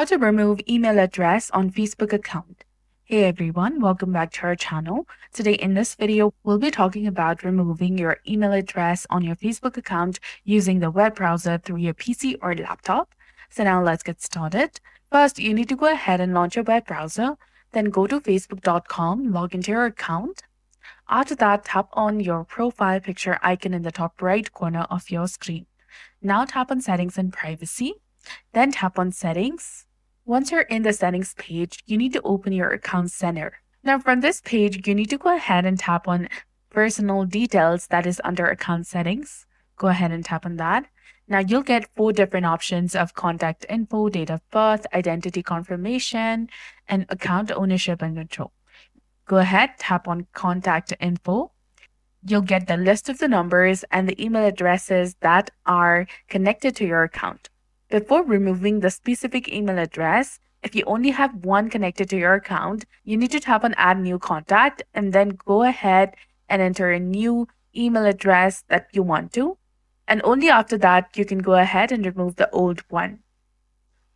How to remove email address on Facebook account. Hey everyone, welcome back to our channel. Today in this video, we'll be talking about removing your email address on your Facebook account using the web browser through your PC or laptop. So now let's get started. First, you need to go ahead and launch your web browser. Then go to facebook.com, log into your account. After that, tap on your profile picture icon in the top right corner of your screen. Now tap on Settings and Privacy. Then tap on Settings. Once you're in the Settings page, you need to open your Account Center. Now from this page, you need to go ahead and tap on Personal Details, that is under Account Settings. Go ahead and tap on that. Now you'll get 4 different options of contact info, date of birth, identity confirmation, and account ownership and control. Go ahead, tap on Contact Info. You'll get the list of the numbers and the email addresses that are connected to your account. Before removing the specific email address, if you only have one connected to your account, you need to tap on Add New Contact and then go ahead and enter a new email address that you want to. And only after that, you can go ahead and remove the old one.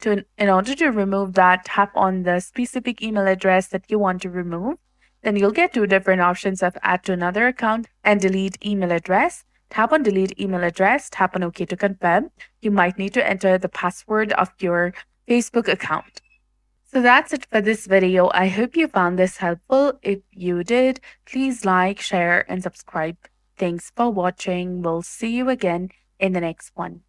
In order to remove that, tap on the specific email address that you want to remove. Then you'll get 2 different options of Add to Another Account and Delete Email Address. Tap on Delete Email Address, tap on OK to confirm. You might need to enter the password of your Facebook account. So that's it for this video. I hope you found this helpful. If you did, please like, share, and subscribe. Thanks for watching. We'll see you again in the next one.